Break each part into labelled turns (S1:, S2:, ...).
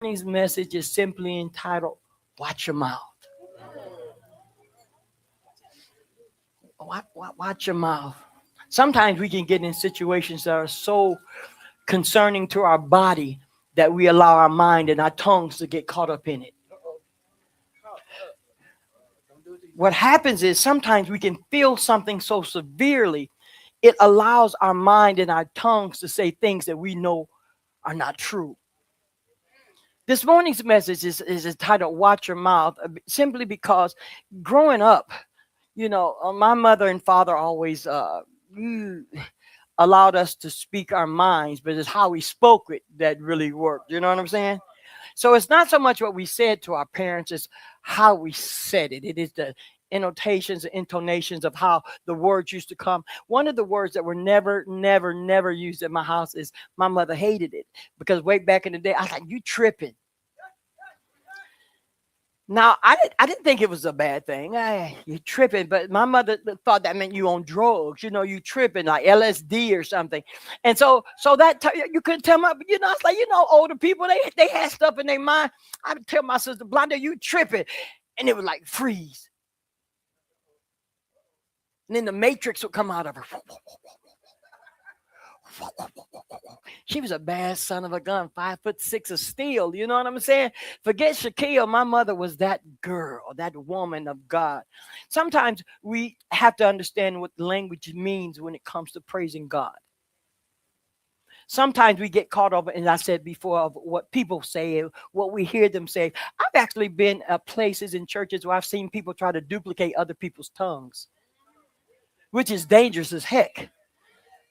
S1: Today's message is simply entitled, Watch Your Mouth. Watch your mouth. Sometimes we can get in situations that are so concerning to our body that we allow our mind and our tongues to get caught up in it. What happens is sometimes we can feel something so severely, it allows our mind and our tongues to say things that we know are not true. This morning's message is entitled Watch Your Mouth, simply because growing up, my mother and father always mm, allowed us to speak our minds, but it's how we spoke it that really worked. You know what I'm saying? So it's not so much what we said to our parents, it's how we said it. It is the annotations, the intonations of how the words used to come. One of the words that were never, never, never used at my house is my mother hated it because way back in the day, I was like, you tripping. Now, I didn't think it was a bad thing. Hey, you tripping, but my mother thought that meant you on drugs. You tripping like LSD or something. And so you couldn't tell my, it's like, older people, they had stuff in their mind. I would tell my sister, Blonda, you tripping. And it was like freeze. And then the matrix would come out of her. She was a bad son of a gun, 5'6" of steel. You know what I'm saying? Forget Shaquille. My mother was that girl, that woman of God. Sometimes we have to understand what language means when it comes to praising God. Sometimes we get caught up, and I said before, of what people say, what we hear them say. I've actually been at places in churches where I've seen people try to duplicate other people's tongues, which is dangerous as heck.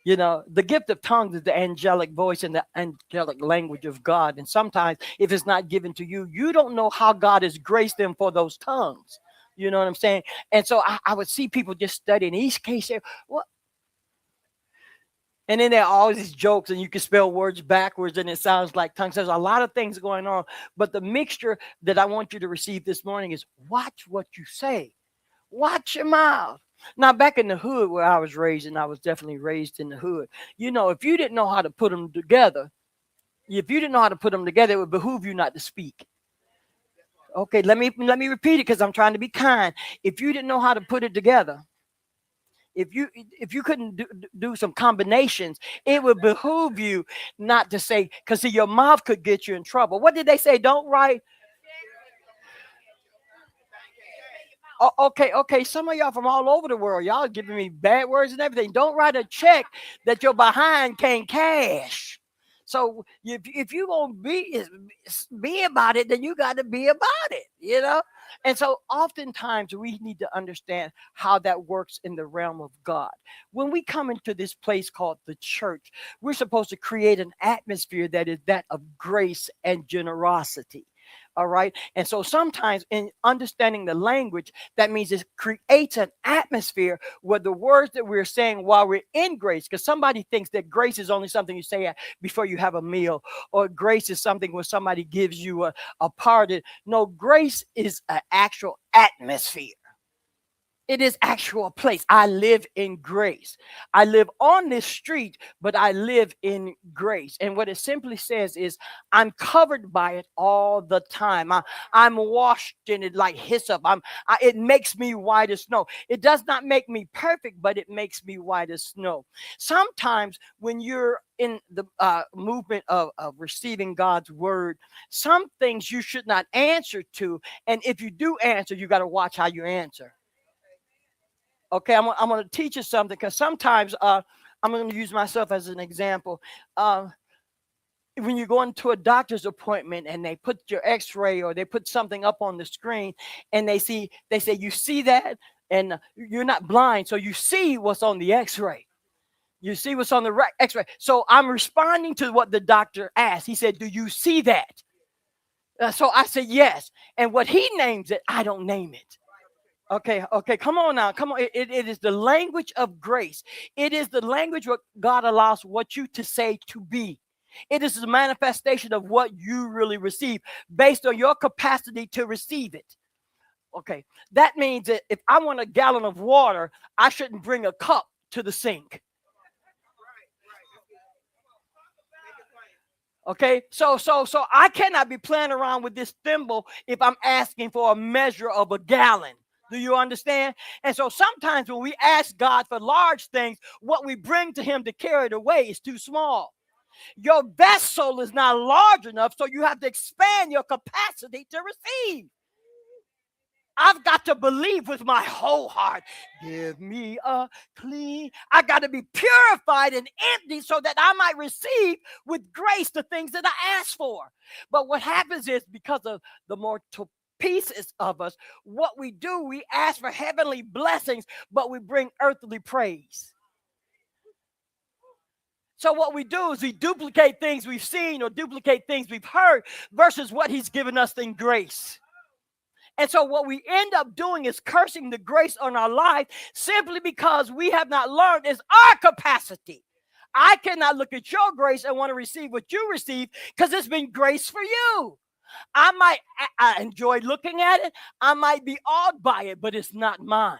S1: The gift of tongues is the angelic voice and the angelic language of God. And sometimes, if it's not given to you, you don't know how God has graced them for those tongues. You know what I'm saying? And so I would see people just studying. In each case, say, what? And then there are all these jokes, and you can spell words backwards, and it sounds like tongues. There's a lot of things going on. But the mixture that I want you to receive this morning is watch what you say. Watch your mouth. Now, back in the hood where I was raised, and I was definitely raised in the hood, if you didn't know how to put them together, it would behoove you not to speak. Okay, let me repeat it because I'm trying to be kind. If you didn't know how to put it together, if you couldn't do some combinations, it would behoove you not to say, because your mouth could get you in trouble. What did they say? Don't write. Okay. Some of y'all from all over the world, y'all giving me bad words and everything. Don't write a check that your behind can't cash. So if you gonna be about it, then you got to be about it. And so oftentimes we need to understand how that works in the realm of God. When we come into this place called the church, we're supposed to create an atmosphere that is that of grace and generosity. All right. And so sometimes in understanding the language, that means it creates an atmosphere where the words that we're saying while we're in grace, because somebody thinks that grace is only something you say before you have a meal, or grace is something when somebody gives you a pardon. No, grace is an actual atmosphere. It is actual place. I live in grace. I live on this street, but I live in grace. And what it simply says is I'm covered by it all the time. I'm washed in it like hyssop. It makes me white as snow. It does not make me perfect, but it makes me white as snow. Sometimes when you're in the movement of receiving God's word, some things you should not answer to. And if you do answer, you got to watch how you answer. Okay, I'm going to teach you something, because sometimes I'm going to use myself as an example. When you go into a doctor's appointment and they put your x-ray or they put something up on the screen and they say, you see that? And you're not blind, so you see what's on the x-ray. You see what's on the x-ray. So I'm responding to what the doctor asked. He said, do you see that? So I said, yes. And what he names it, I don't name it. Okay, come on now. Come on. It is the language of grace. It is the language what God allows what you to say to be. It is the manifestation of what you really receive based on your capacity to receive it. Okay, that means that if I want a gallon of water, I shouldn't bring a cup to the sink. Okay, so I cannot be playing around with this thimble if I'm asking for a measure of a gallon. Do you understand? And so sometimes when we ask God for large things, what we bring to Him to carry it away is too small. Your vessel is not large enough, so you have to expand your capacity to receive. I've got to believe with my whole heart. Give me a clean. I got to be purified and empty so that I might receive with grace the things that I ask for. But what happens is, because of the mortal pieces of us, what we do, we ask for heavenly blessings, but we bring earthly praise. So what we do is we duplicate things we've seen or duplicate things we've heard versus what He's given us in grace. And so what we end up doing is cursing the grace on our life simply because we have not learned is our capacity. I cannot look at your grace and want to receive what you receive because it's been grace for you. I enjoy looking at it. I might be awed by it, but it's not mine.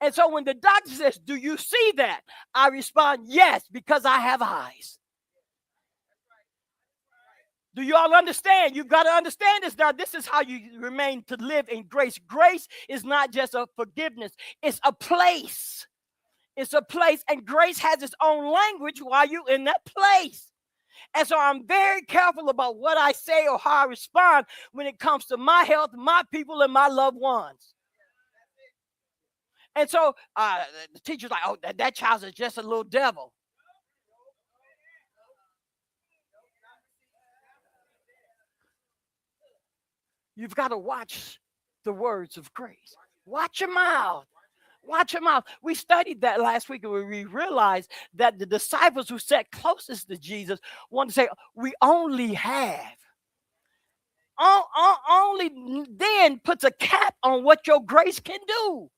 S1: And so when the doctor says, do you see that? I respond, yes, because I have eyes. Do you all understand? You've got to understand this now. This is how you remain to live in grace. Grace is not just a forgiveness. It's a place. It's a place, and grace has its own language while you're in that place. And so I'm very careful about what I say or how I respond when it comes to my health, my people, and my loved ones. And so the teacher's like, oh, that child is just a little devil. You've got to watch the words of grace. Watch your mouth. Watch your mouth. We studied that last week, and we realized that the disciples who sat closest to Jesus wanted to say, we only have. Only then puts a cap on what your grace can do.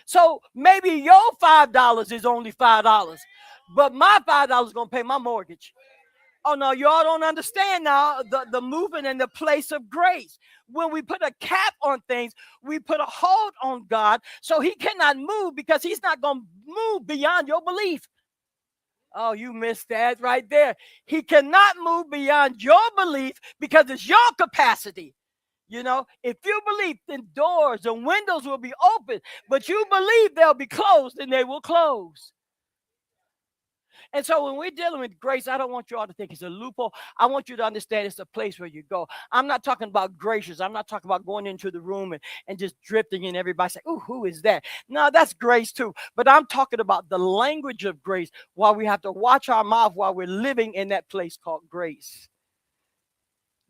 S1: So maybe your $5 is only $5, but my $5 is going to pay my mortgage. Oh, no, y'all don't understand now the movement and the place of grace. When we put a cap on things, we put a hold on God so He cannot move because He's not going to move beyond your belief. Oh, you missed that right there. He cannot move beyond your belief because it's your capacity. You know, if you believe, then doors and windows will be open, but you believe they'll be closed, and they will close. And so when we're dealing with grace, I don't want you all to think it's a loophole. I want you to understand it's a place where you go. I'm not talking about gracious. I'm not talking about going into the room and just drifting in. Everybody say, "Ooh, who is that?" No, that's grace too. But I'm talking about the language of grace while we have to watch our mouth while we're living in that place called grace.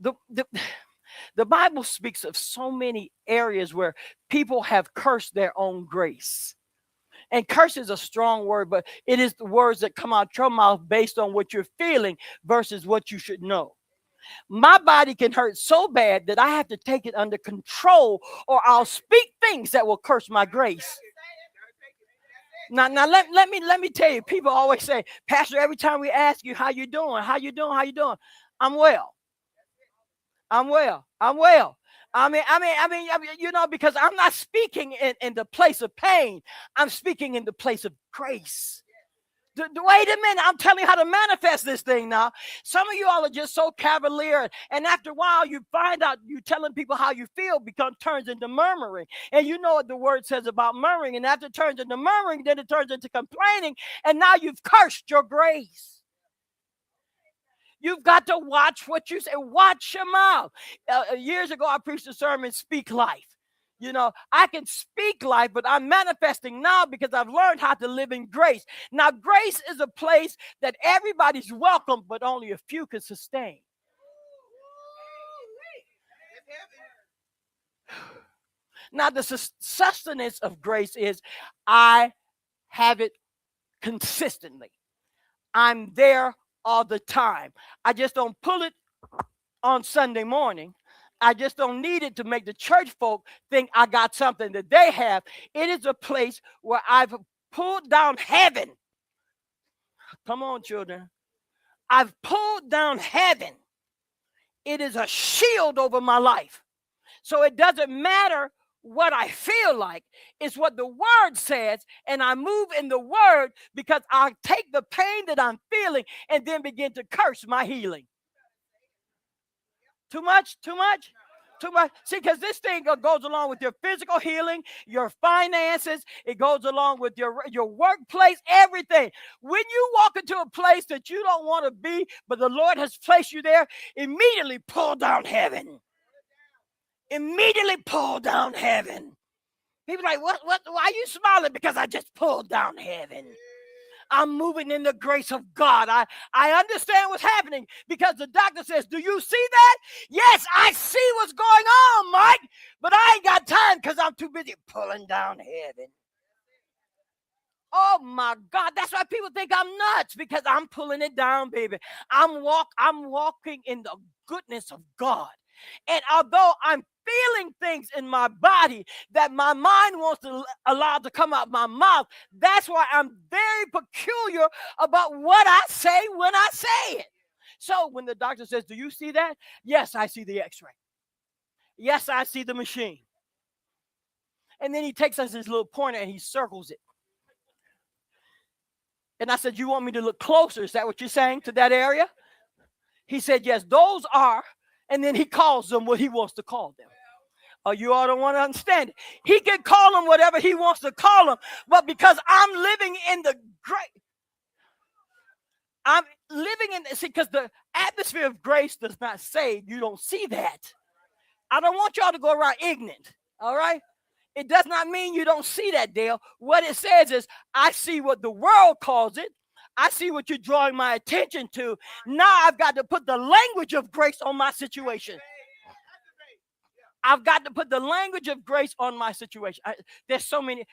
S1: The Bible speaks of so many areas where people have cursed their own grace. And curse is a strong word, but it is the words that come out your mouth based on what you're feeling versus what you should know. My body can hurt so bad that I have to take it under control, or I'll speak things that will curse my grace. Now let me tell you, people always say, Pastor, every time we ask you how you doing, I'm well. I'm well. I mean, you know, because I'm not speaking in the place of pain. I'm speaking in the place of grace. Wait a minute. I'm telling you how to manifest this thing now. Some of you all are just so cavalier. And after a while, you find out you telling people how you feel turns into murmuring. And you know what the word says about murmuring. And after it turns into murmuring, then it turns into complaining. And now you've cursed your grace. You've got to watch what you say. Watch your mouth. Years ago, I preached a sermon, Speak Life. You know, I can speak life, but I'm manifesting now because I've learned how to live in grace. Now, grace is a place that everybody's welcome, but only a few can sustain. Now, the sustenance of grace is I have it consistently. I'm there all the time. I just don't pull it on Sunday morning. I just don't need it to make the church folk think I got something that they have. It is a place where I've pulled down heaven. Come on, children. I've pulled down heaven. It is a shield over my life. So it doesn't matter what I feel like. It's what the word says, and I move in the word because I take the pain that I'm feeling and then begin to curse my healing. Too much? Too much? Too much. See, because this thing goes along with your physical healing, your finances. It goes along with your workplace, everything. When you walk into a place that you don't want to be, but the Lord has placed you there, immediately pull down heaven. Immediately pull down heaven. People are like, what? Why are you smiling? Because I just pulled down heaven. I'm moving in the grace of God. I understand what's happening because the doctor says, do you see that? Yes, I see what's going on, Mike, but I ain't got time because I'm too busy pulling down heaven. Oh my God, that's why people think I'm nuts, because I'm pulling it down, baby. I'm walking in the goodness of God. And although I'm feeling things in my body that my mind wants to allow to come out my mouth, that's why I'm very peculiar about what I say when I say it. So when the doctor says, do you see that? Yes, I see the x-ray. Yes, I see the machine. And then he takes us his little pointer and he circles it. And I said, you want me to look closer? Is that what you're saying, to that area? He said, yes, those are. And then he calls them what he wants to call them. Oh, you all don't want to understand it. He can call them whatever he wants to call them. But because I'm living in the great, I'm living in, see, because the atmosphere of grace does not save. You don't see that. I don't want y'all to go around ignorant. All right? It does not mean you don't see that, Dale. What it says is, I see what the world calls it. I see what you're drawing my attention to. Now I've got to put the language of grace on my situation. I've got to put the language of grace on my situation. There's so many.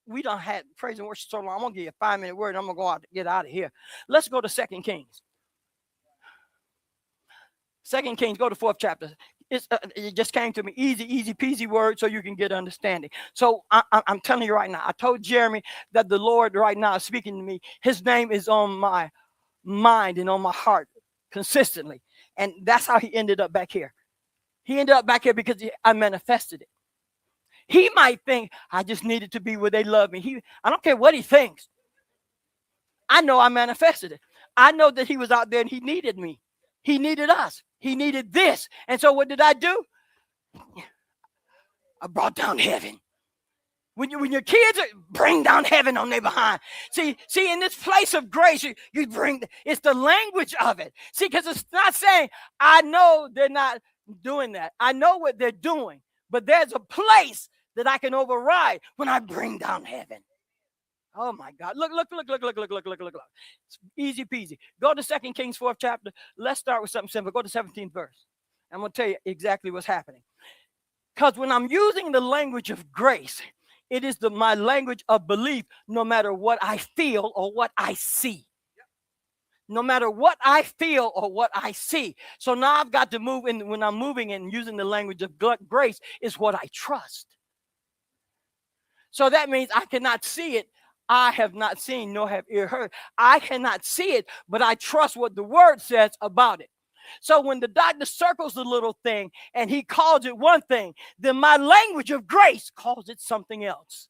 S1: We don't have praise and worship so long. I'm going to give you a 5-minute word. I'm going to go out, get out of here. Let's go to 2 Kings. 2 Kings, go to 4th chapter. It just came to me, easy peasy word, so you can get understanding. So I'm telling you right now, I told Jeremy that the Lord right now is speaking to me. His name is on my mind and on my heart consistently. And that's how he ended up back here. He ended up back here because I manifested it. He might think I just needed to be where they love me. I don't care what he thinks. I know I manifested it. I know that he was out there and he needed me. He needed us. He needed this. And so what did I do? I brought down heaven. When your kids bring down heaven on their behind. See, in this place of grace, you bring, it's the language of it. See, because it's not saying, I know they're not doing that. I know what they're doing. But there's a place that I can override when I bring down heaven. Oh my God. Look. It's easy peasy. Go to 2 Kings 4th chapter. Let's start with something simple. Go to 17th verse. I'm going to tell you exactly what's happening. Because when I'm using the language of grace, it is my language of belief, no matter what I feel or what I see. No matter what I feel or what I see. So now I've got to move in. When I'm moving and using the language of grace, is what I trust. So that means I cannot see it. I have not seen, nor have ear heard. I cannot see it, but I trust what the word says about it. So when the doctor circles the little thing and he calls it one thing, then my language of grace calls it something else.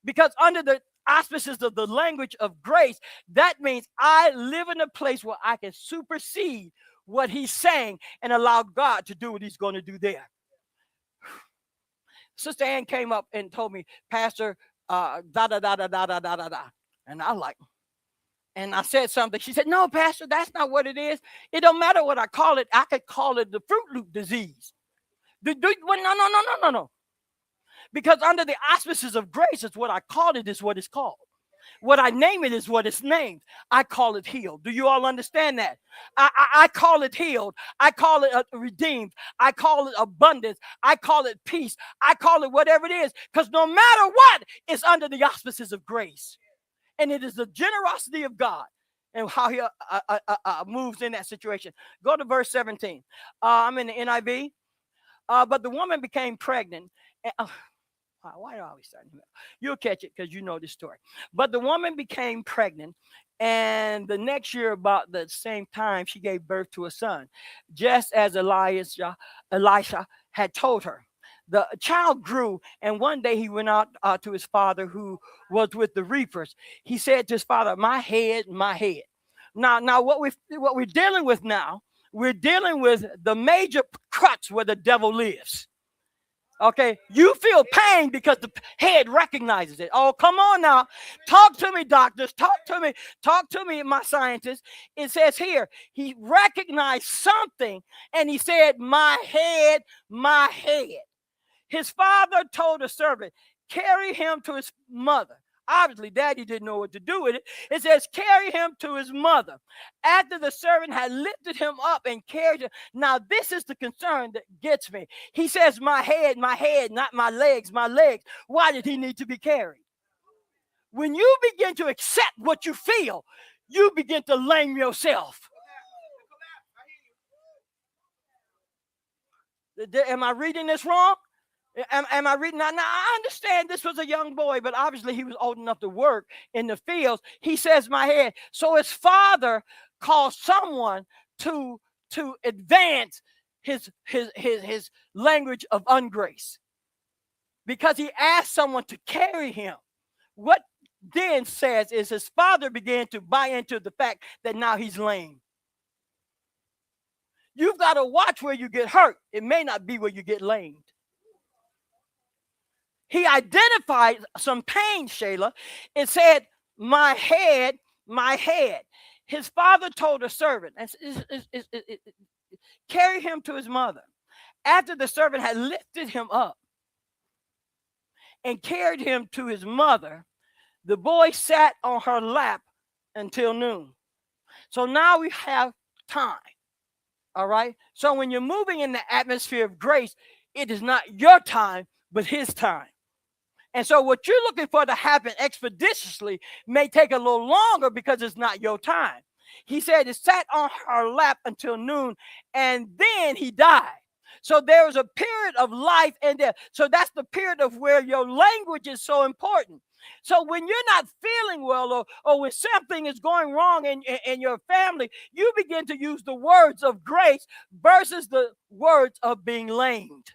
S1: Because under the auspices of the language of grace, that means I live in a place where I can supersede what he's saying and allow God to do what he's going to do there. Sister Ann came up and told me, Pastor, da da da da da da da da da. And I like, and I said something. She said, no, Pastor, that's not what it is. It don't matter what I call it. I could call it the Fruit Loop disease. No. Because under the auspices of grace, it's what I call it is what it's called. What I name it is what it's named. I call it healed. Do you all understand that? I call it healed. I call it redeemed. I call it abundance. I call it peace. I call it whatever it is. Because no matter what, it's under the auspices of grace. And it is the generosity of God and how he moves in that situation. Go to verse 17. I'm in the NIV. But the woman became pregnant. Why do I always start? You'll catch it because you know this story. But the woman became pregnant, and the next year, about the same time, she gave birth to a son, just as Elisha had told her. The child grew, and one day he went out to his father, who was with the reapers. He said to his father, "My head, my head." Now, what we're dealing with now, we're dealing with the major crux where the devil lives. Okay, you feel pain because the head recognizes it. Oh, come on now. Talk to me, doctors. Talk to me, my scientists. It says here, he recognized something and he said, "My head, my head." His father told a servant, "Carry him to his mother." Obviously, daddy didn't know what to do with it. It says, "Carry him to his mother." After the servant had lifted him up and carried him. Now, this is the concern that gets me. He says, my head, not my legs, my legs. Why did he need to be carried? When you begin to accept what you feel, you begin to lame yourself. Am I reading this wrong? Am I reading that? Now, I understand this was a young boy, but obviously he was old enough to work in the fields. He says, "My head." So his father called someone to advance his language of ungrace, because he asked someone to carry him. What then says is his father began to buy into the fact that now he's lame. You've got to watch where you get hurt. It may not be where you get lamed. He identified some pain, Shayla. It said, "My head, my head." His father told a servant, "Carry him to his mother." After the servant had lifted him up and carried him to his mother, the boy sat on her lap until noon. So now we have time. All right? So when you're moving in the atmosphere of grace, it is not your time, but his time. And so what you're looking for to happen expeditiously may take a little longer because it's not your time. He said it sat on her lap until noon, and then he died. So there was a period of life and death. So that's the period of where your language is so important. So when you're not feeling well, or when something is going wrong in your family, you begin to use the words of grace versus the words of being lamed.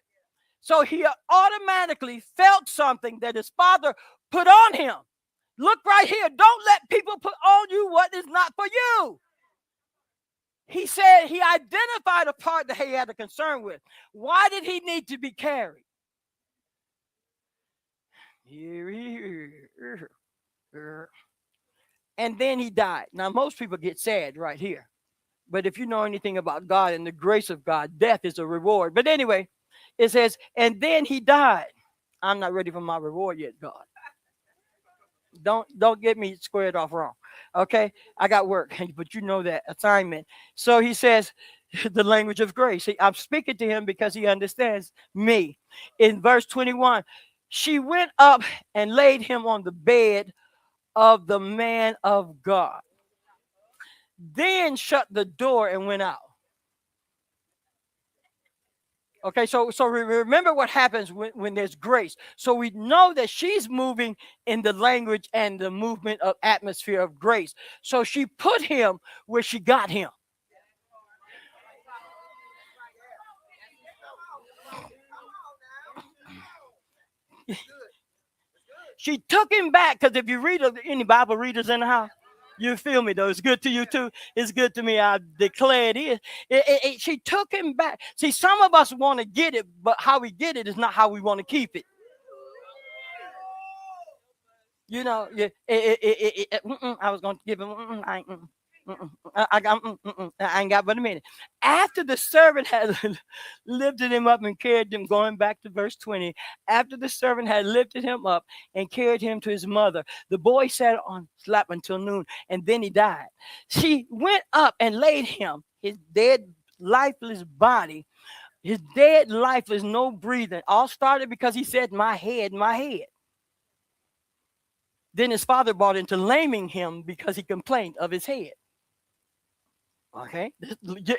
S1: So he automatically felt something that his father put on him. Look right here. Don't let people put on you what is not for you. He said he identified a part that he had a concern with. Why did he need to be carried? And then he died. Now, most people get sad right here. But if you know anything about God and the grace of God, death is a reward. But anyway, it says, and then he died. I'm not ready for my reward yet, God. Don't get me squared off wrong. Okay? I got work, but you know that assignment. So he says, the language of grace. I'm speaking to him because he understands me. In verse 21, she went up and laid him on the bed of the man of God, then shut the door and went out. Okay, so remember what happens when there's grace. So we know that she's moving in the language and the movement of atmosphere of grace. So she put him where she got him. She took him back, because if you read any Bible readers in the house, you feel me, though. It's good to you, too. It's good to me. I declare it is. She took him back. See, some of us want to get it, but how we get it is not how we want to keep it. You know, I was going to give him, I ain't got but a minute. After the servant had lifted him up and carried him, going back to verse 20, after the servant had lifted him up and carried him to his mother, the boy sat on his lap until noon, and then he died. She went up and laid him, his dead, lifeless body, his dead, lifeless, no breathing. All started because he said, "My head, my head." Then his father brought into laming him because he complained of his head. Okay,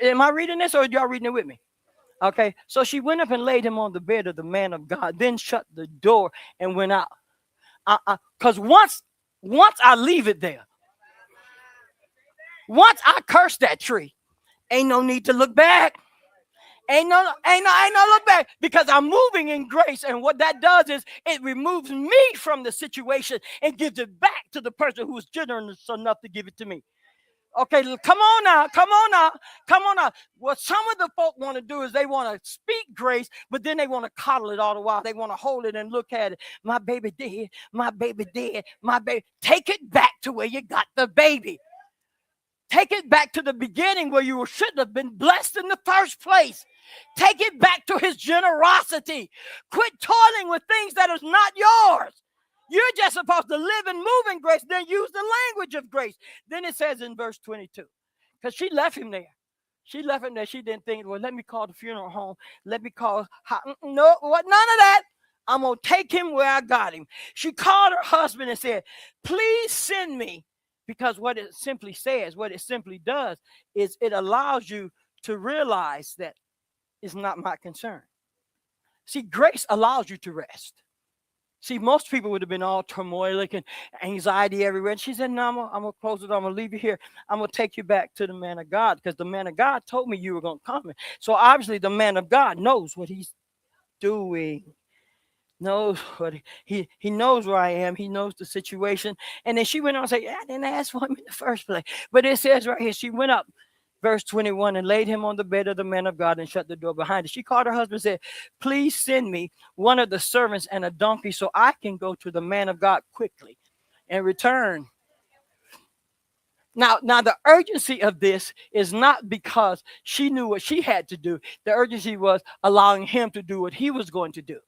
S1: am I reading this, or are y'all reading it with me? Okay, so she went up and laid him on the bed of the man of God, then shut the door and went out. Because once I leave it there, once I curse that tree, ain't no need to look back. Ain't no look back, because I'm moving in grace. And what that does is it removes me from the situation and gives it back to the person who was generous enough to give it to me. Okay, come on now, come on now, come on now. What some of the folk want to do is they want to speak grace, but then they want to coddle it all the while. They want to hold it and look at it. My baby dead, my baby dead, my baby. Take it back to where you got the baby. Take it back to the beginning where you should have been blessed in the first place. Take it back to his generosity. Quit toiling with things that is not yours. You're just supposed to live and move in grace, then use the language of grace. Then it says in verse 22, because she left him there. She left him there. She didn't think, well, let me call the funeral home. Let me call. No, what? None of that. I'm going to take him where I got him. She called her husband and said, please send me. Because what it simply says, what it simply does, is it allows you to realize that it's not my concern. See, grace allows you to rest. See, most people would have been all turmoilic and anxiety everywhere. And she said, no, I'm going to close it. I'm going to leave you here. I'm going to take you back to the man of God, because the man of God told me you were going to come. So obviously the man of God knows what he's doing. Knows what he knows where I am. He knows the situation. And then she went on and said, yeah, I didn't ask for him in the first place. But it says right here, she went up, verse 21, and laid him on the bed of the man of God and shut the door behind her. She called her husband and said, please send me one of the servants and a donkey so I can go to the man of God quickly and return. Now the urgency of this is not because she knew what she had to do. The urgency was allowing him to do what he was going to do.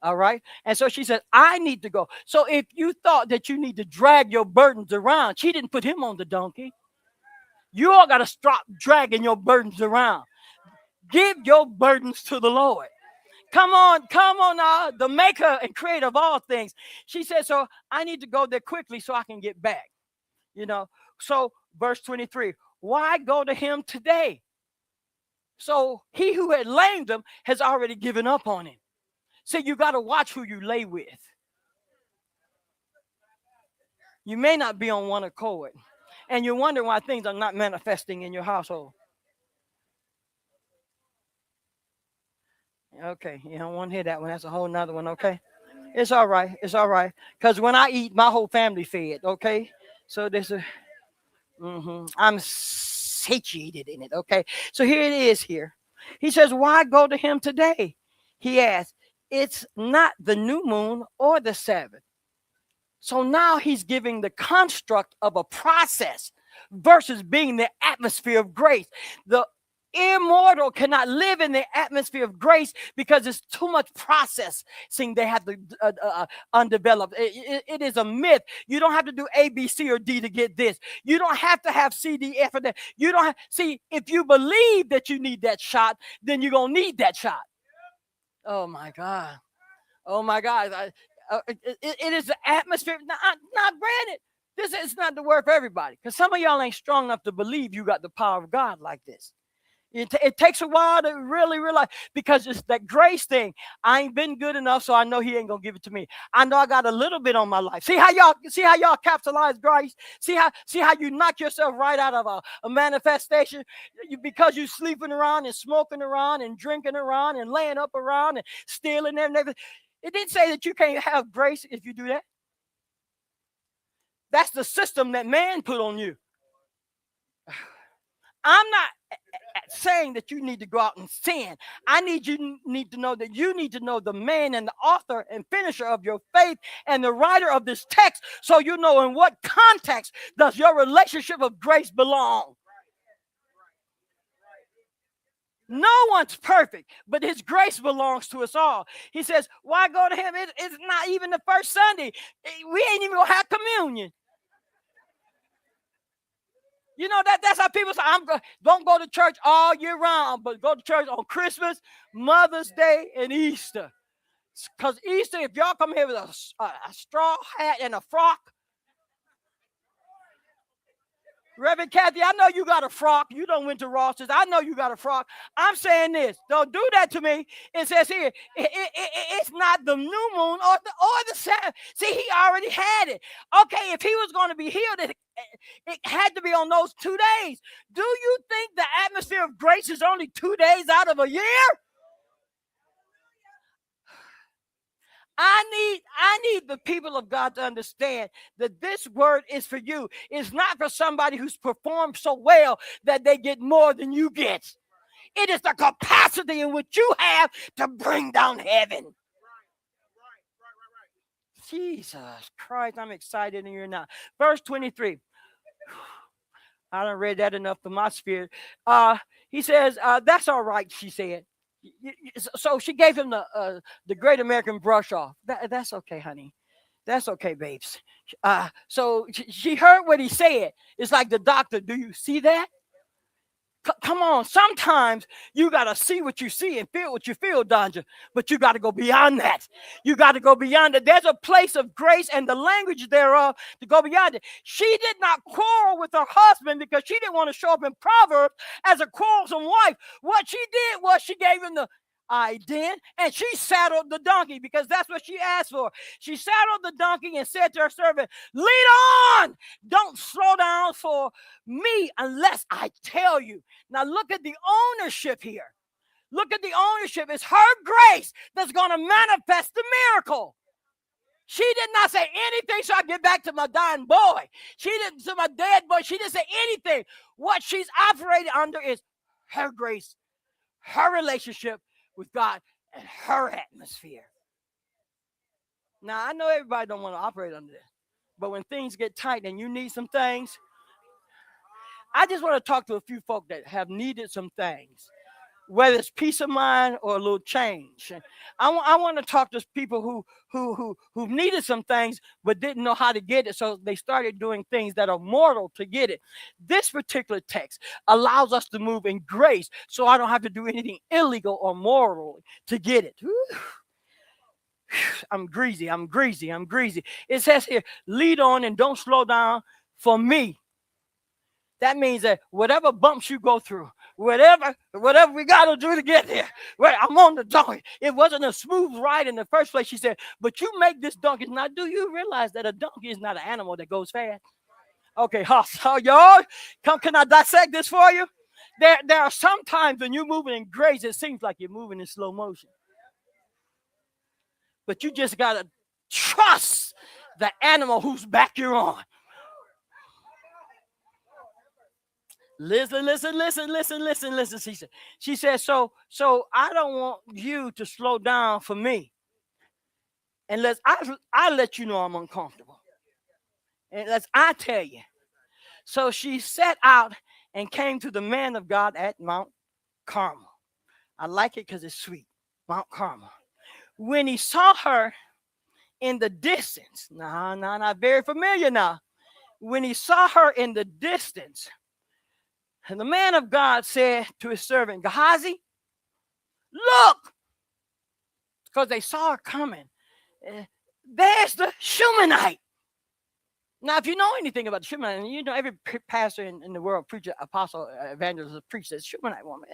S1: All right. And so she said, I need to go. So if you thought that you need to drag your burdens around, she didn't put him on the donkey. You all got to stop dragging your burdens around. Give your burdens to the Lord. Come on now, the maker and creator of all things. She said, so I need to go there quickly so I can get back. So verse 23, why go to him today? So he who had lamed him has already given up on him. See, you got to watch who you lay with. You may not be on one accord, and you wonder why things are not manifesting in your household. Okay, you don't want to hear that one. That's a whole nother one, okay? It's all right. It's all right. Because when I eat, my whole family fed, okay? So this is, I'm satiated in it, okay? So here it is here. He says, why go to him today? He asked, it's not the new moon or the Sabbath. So now he's giving the construct of a process versus being the atmosphere of grace. The immortal cannot live in the atmosphere of grace because it's too much processing they have to undeveloped. It is a myth. You don't have to do A, B, C, or D to get this. You don't have to have C, D, F, or that. You don't have, see, if you believe that you need that shot, then you're going to need that shot. Oh my God. Oh my God. It is the atmosphere. Not granted. This is not the word for everybody, because some of y'all ain't strong enough to believe you got the power of God like this. It takes a while to really realize, because it's that grace thing. I ain't been good enough, so I know he ain't gonna give it to me. I know I got a little bit on my life. See how y'all capitalize grace? See how you knock yourself right out of a manifestation because you sleeping around and smoking around and drinking around and laying up around and stealing and everything. It didn't say that you can't have grace if you do that. That's the system that man put on you. I'm not saying that you need to go out and sin. I need to know that you need to know the man and the author and finisher of your faith and the writer of this text, so you know in what context does your relationship of grace belong. No one's perfect, but his grace belongs to us all. He says, why go to him? It's not even the first Sunday. We ain't even gonna have communion. You know, that's how people say, don't go to church all year round, but go to church on Christmas, Mother's Day, and Easter. Because Easter, if y'all come here with a straw hat and a frock, Reverend Kathy, I know you got a frock. You don't went to Ross's. I know you got a frock. I'm saying this. Don't do that to me. It says here, it's not the new moon or the Sabbath. See, he already had it. Okay, if he was going to be healed, it had to be on those 2 days. Do you think the atmosphere of grace is only 2 days out of a year? I need the people of God to understand that this word is for you. It's not for somebody who's performed so well that they get more than you get. It is the capacity in which you have to bring down heaven. Jesus Christ, I'm excited and you're not. Verse 23. I done read that enough for my spirit. He says, that's all right, she said. So she gave him the Great American brush off. That's okay, honey. That's okay, babes. So she heard what he said. It's like the doctor. Do you see that? Come on. Sometimes you got to see what you see and feel what you feel, Donja. But you got to go beyond that. You got to go beyond it. There's a place of grace and the language thereof to go beyond it. She did not quarrel with her husband because she didn't want to show up in Proverbs as a quarrelsome wife. What she did was she gave him the I did. And she saddled the donkey because that's what she asked for. She saddled the donkey and said to her servant, lead on. Don't slow down for me unless I tell you. Now look at the ownership here. Look at the ownership. It's her grace that's going to manifest the miracle. She did not say anything, so I get back to my dying boy. She didn't, to my dead boy. She didn't say anything. What she's operating under is her grace, her relationship with God, and her atmosphere. Now, I know everybody don't want to operate under this, but when things get tight and you need some things, I just want to talk to a few folk that have needed some things, whether it's peace of mind or a little change. I want to talk to people who needed some things but didn't know how to get it, so they started doing things that are mortal to get it. This particular text allows us to move in grace, so I don't have to do anything illegal or moral to get it. I'm greasy. It says here, lead on and don't slow down for me. That means that whatever bumps you go through, whatever we got to do to get there, right, I'm on the donkey. It wasn't a smooth ride in the first place, she said, but you make this donkey. Now, do you realize that a donkey is not an animal that goes fast? Okay, so y'all, can I dissect this for you? There are some times when you're moving in grace, it seems like you're moving in slow motion. But you just got to trust the animal whose back you're on. Listen. She said, so I don't want you to slow down for me unless I let you know I'm uncomfortable. Unless I tell you. So she set out and came to the man of God at Mount Carmel. I like it because it's sweet. Mount Carmel. When he saw her in the distance, not very familiar now. When he saw her in the distance, and the man of God said to his servant, Gehazi, look, because they saw her coming. There's the Shunammite. Now, if you know anything about the Shunammite, you know every pastor in the world, preacher, apostle, evangelist, preach this Shunammite woman.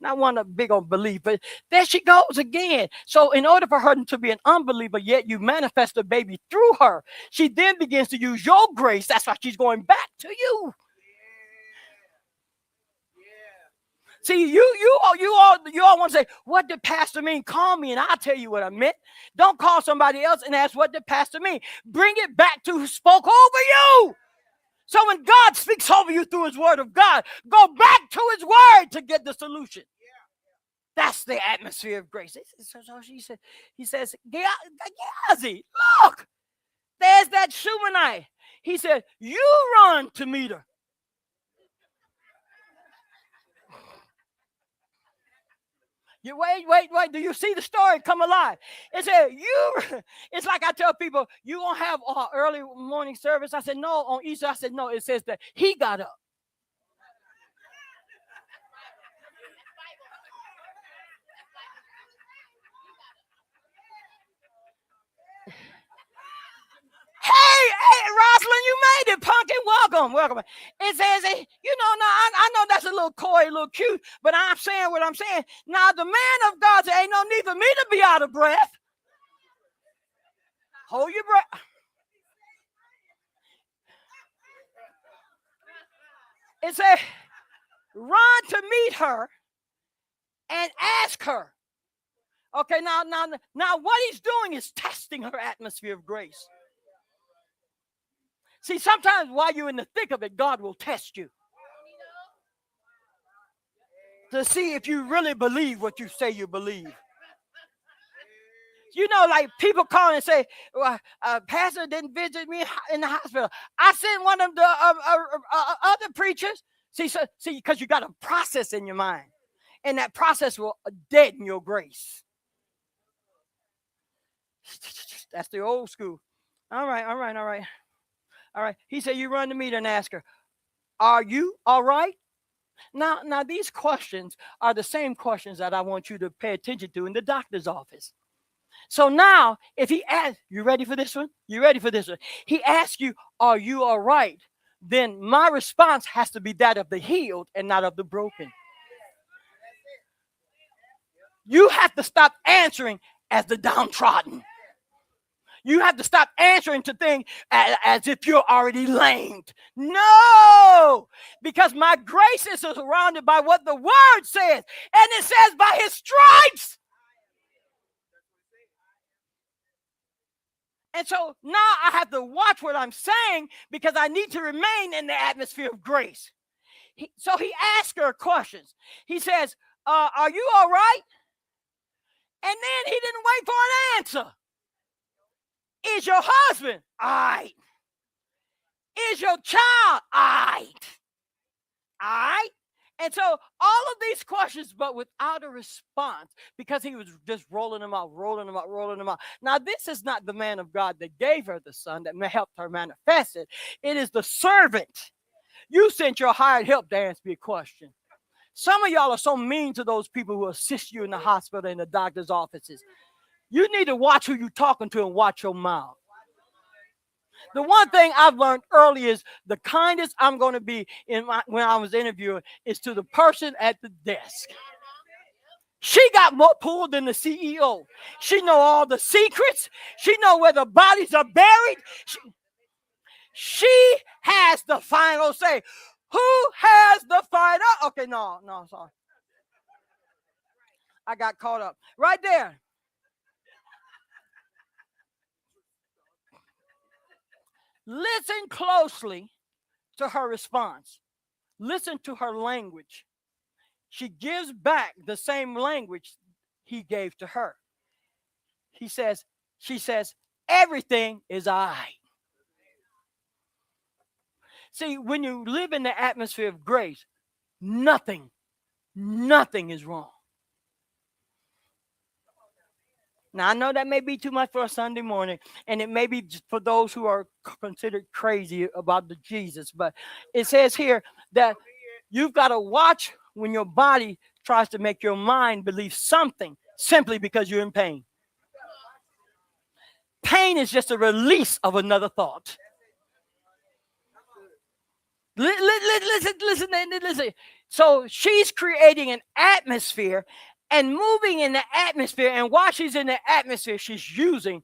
S1: Not one of big old belief, but there she goes again. So in order for her to be an unbeliever, yet you manifest the baby through her, she then begins to use your grace. That's why she's going back to you. See, you all want to say, what did pastor mean? Call me and I'll tell you what I meant. Don't call somebody else and ask what did pastor mean. Bring it back to who spoke over you. So when God speaks over you through his word of God, go back to his word to get the solution. That's the atmosphere of grace. So he says, Gehazi, look, there's that Shunammite. He said, you run to meet her. You wait. Do you see the story come alive? It said, it's like I tell people, you gonna have early morning service. I said, no, on Easter. I said, no, it says that he got up. Hey, Rosalind, you lady, pumpkin, welcome, welcome. It says, you know, now I know that's a little coy, a little cute, but I'm saying what I'm saying. Now, the man of God said, ain't no need for me to be out of breath. Hold your breath. It said, run to meet her and ask her. Okay, now what he's doing is testing her atmosphere of grace. See, sometimes while you're in the thick of it, God will test you to see if you really believe what you say you believe. You know, like people call and say, well, pastor didn't visit me in the hospital. I sent one of the other preachers. See, because you got a process in your mind, and that process will deaden your grace. That's the old school. All right. He said, you run to meet her and ask her, are you all right? Now, these questions are the same questions that I want you to pay attention to in the doctor's office. So now, if he asks, you ready for this one? You ready for this one? He asks you, are you all right? Then my response has to be that of the healed and not of the broken. You have to stop answering as the downtrodden. You have to stop answering to things as if you're already lamed. No, because my grace is surrounded by what the word says. And it says by his stripes. And so now I have to watch what I'm saying because I need to remain in the atmosphere of grace. So he asked her questions. He says, are you all right? And then he didn't wait for an answer. Is your husband? All right. Is your child? All right. All right. And so all of these questions, but without a response, because he was just rolling them out. Now, this is not the man of God that gave her the son that helped her manifest it. It is the servant. You sent your hired help to answer me a question. Some of y'all are so mean to those people who assist you in the hospital and the doctor's offices. You need to watch who you're talking to and watch your mouth. The one thing I've learned early is the kindest I'm going to be when I was interviewing is to the person at the desk. She got more pull than the CEO. She know all the secrets. She know where the bodies are buried. She has the final say. Who has the final? Okay, no, sorry. I got caught up. Right there. Listen closely to her response. Listen to her language. She gives back the same language he gave to her. She says, everything is all right. See, when you live in the atmosphere of grace, nothing is wrong. Now, I know that may be too much for a Sunday morning, and it may be just for those who are considered crazy about the Jesus, but it says here that you've got to watch when your body tries to make your mind believe something simply because you're in pain. Pain is just a release of another thought. Listen. So she's creating an atmosphere and moving in the atmosphere. And while she's in the atmosphere, she's using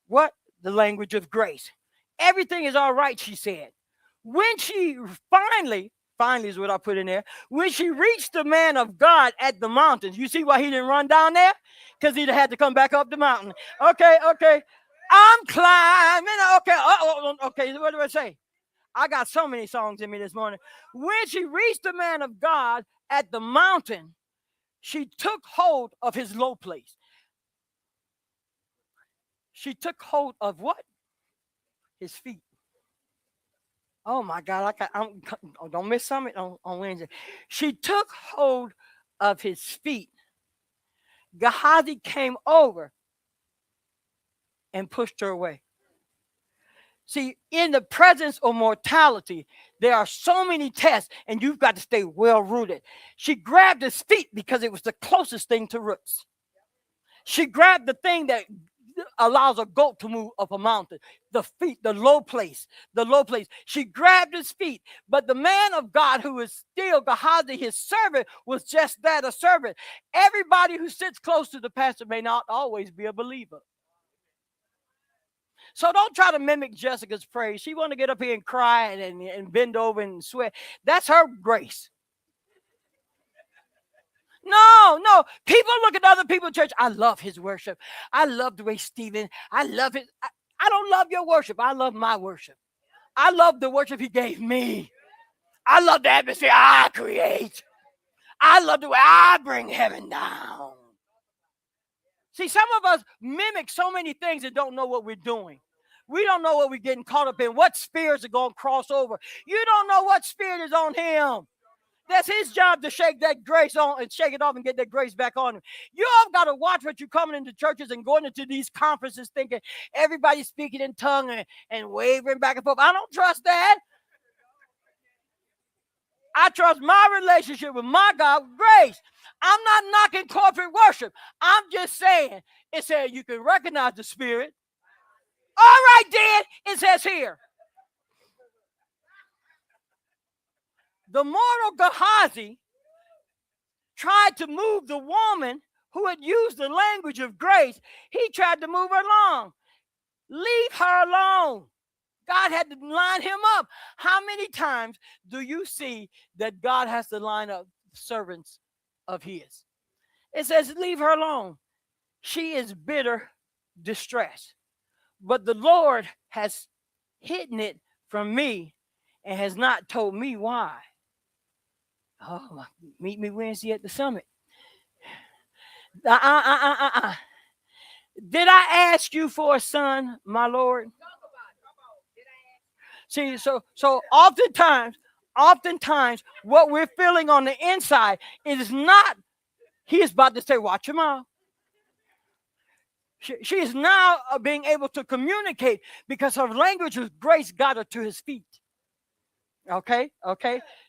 S1: what? The language of grace. Everything is all right, she said. When she finally is what I put in there. When she reached the man of God at the mountains, you see why he didn't run down there? Because he had to come back up the mountain. Okay. I'm climbing. Okay. What do I say? I got so many songs in me this morning. When she reached the man of God at the mountain, she took hold of his low place. She took hold of what? His feet. Oh my God! Don't miss something on Wednesday. She took hold of his feet. Gehazi came over and pushed her away. See, in the presence of mortality, there are so many tests, and you've got to stay well rooted. She grabbed his feet because it was the closest thing to roots. She grabbed the thing that allows a goat to move up a mountain. The feet, the low place, the low place. She grabbed his feet. But the man of God, who is still Gehazi, his servant, was just that, a servant. Everybody who sits close to the pastor may not always be a believer. So don't try to mimic Jessica's praise. She want to get up here and cry and bend over and sweat. That's her grace. No. People look at other people in church. I love his worship. I love the way Stephen. I love it. I don't love your worship. I love my worship. I love the worship he gave me. I love the atmosphere I create. I love the way I bring heaven down. See, some of us mimic so many things and don't know what we're doing. We don't know what we're getting caught up in. What spirits are going to cross over? You don't know what spirit is on him. That's his job to shake that grace on and shake it off and get that grace back on him. You all got to watch what you're coming into churches and going into these conferences thinking everybody's speaking in tongue and wavering back and forth. I don't trust that. I trust my relationship with my God with grace. I'm not knocking corporate worship. I'm just saying it said you can recognize the spirit. All right, then, it says here. The mortal Gehazi tried to move the woman who had used the language of grace. He tried to move her along. Leave her alone. God had to line him up. How many times do you see that God has to line up servants of his? It says, leave her alone. She is bitter distress. But the Lord has hidden it from me and has not told me why. Oh, meet me Wednesday at the summit. Did I ask you for a son, my Lord? See, so oftentimes, what we're feeling on the inside is not, he is about to say, watch your mouth. She is now being able to communicate because her language of grace got her to his feet. Okay.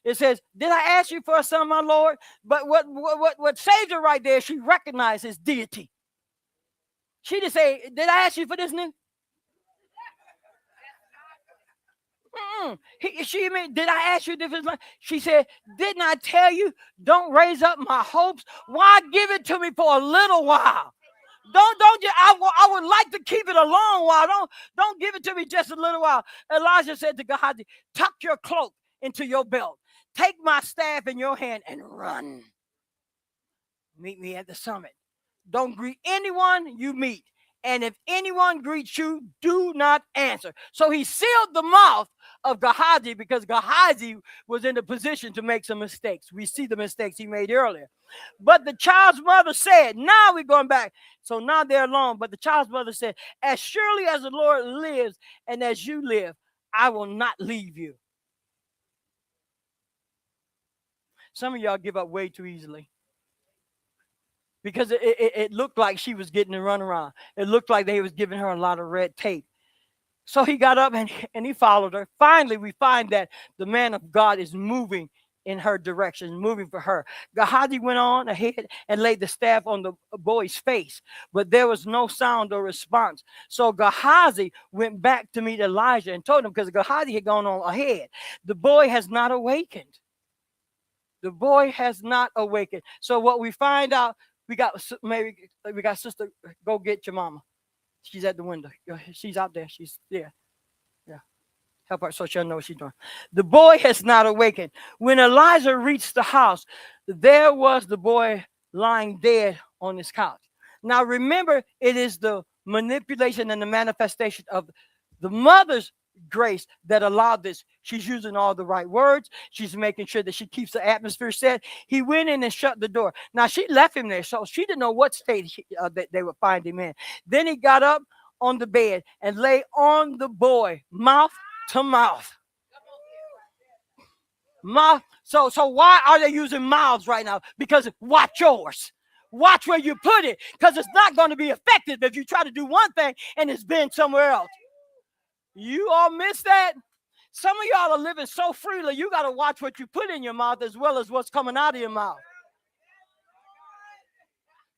S1: It says, did I ask you for a son, my Lord? But what saved her right there, she recognized his deity. She didn't say, did I ask you for this nigga? Did I ask you this? She said, didn't I tell you, don't raise up my hopes? Why give it to me for a little while? I would like to keep it a long while. Don't give it to me just a little while. Elijah said to Gehazi, tuck your cloak into your belt. Take my staff in your hand and run. Meet me at the summit. Don't greet anyone you meet. And if anyone greets you, do not answer. So he sealed the mouth of Gehazi because Gehazi was in a position to make some mistakes. We see the mistakes he made earlier. But the child's mother said, now we're going back. So now they're alone. But the child's mother said, as surely as the Lord lives and as you live, I will not leave you. Some of y'all give up way too easily. Because it looked like she was getting to run around. It looked like they was giving her a lot of red tape. So he got up and he followed her. Finally, we find that the man of God is moving in her direction, moving for her. Gehazi went on ahead and laid the staff on the boy's face, but there was no sound or response. So Gehazi went back to meet Elijah and told him, because Gehazi had gone on ahead, the boy has not awakened. The boy has not awakened. So what we find out, we got sister, go get your mama. She's at the window. She's out there. She's there. Yeah. Help her so she'll know what she's doing. The boy has not awakened. When Elijah reached the house, there was the boy lying dead on his couch. Now remember, it is the manipulation and the manifestation of the mother's grace that allowed this. She's using all the right words. She's making sure that she keeps the atmosphere set. He went in and shut the door. Now she left him there, so she didn't know what state that they would find him in. Then he got up on the bed and lay on the boy, mouth to mouth. Mouth. So why are they using mouths right now? Because watch yours. Watch where you put it, because it's not going to be effective if you try to do one thing and it's been somewhere else. You all miss that? Some of y'all are living so freely, you got to watch what you put in your mouth as well as what's coming out of your mouth.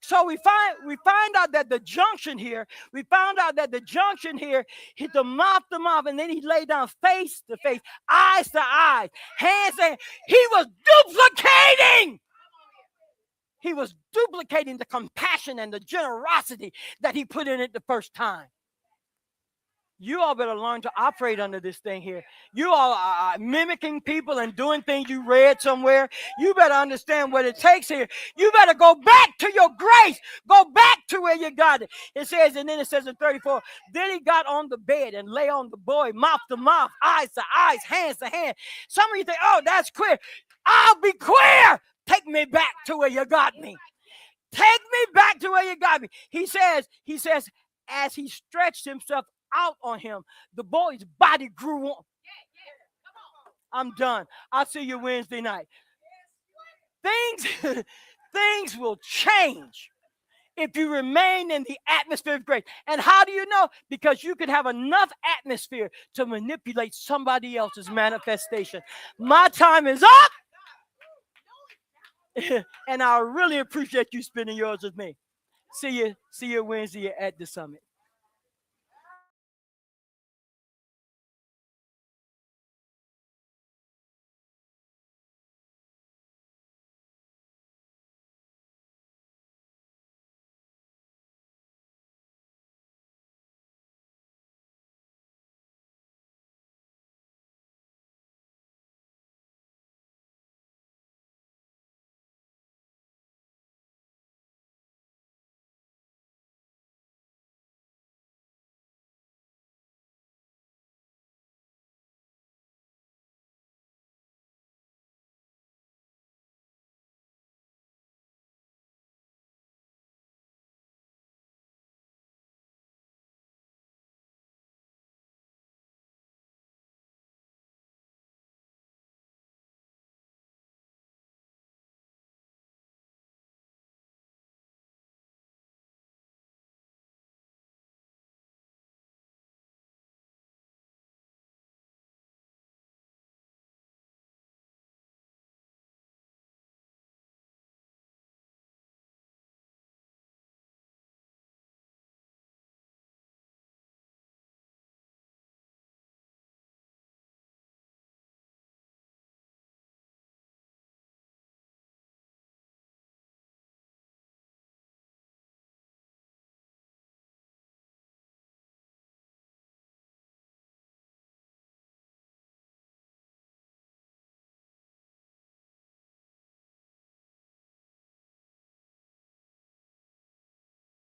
S1: So we find out that the junction here, we found out that the junction here hit the mouth to mouth, and then he laid down face to face, eyes to eyes, hands to hands. He was duplicating. He was duplicating the compassion and the generosity that he put in it the first time. You all better learn to operate under this thing here. You all are mimicking people and doing things you read somewhere. You better understand what it takes here. You better go back to your grace. Go back to where you got it. It says, and then it says in 34, then he got on the bed and lay on the boy, mouth to mouth, eyes to eyes, hands to hand. Some of you think, oh, that's queer. I'll be queer. Take me back to where you got me. Take me back to where you got me. He says, as he stretched himself out on him, the boy's body grew on. I'm done. I'll see you Wednesday night. Things will change if you remain in the atmosphere of grace. And how do you know? Because you can have enough atmosphere to manipulate somebody else's manifestation. My time is up. And I really appreciate you spending yours with me. See you Wednesday at the summit.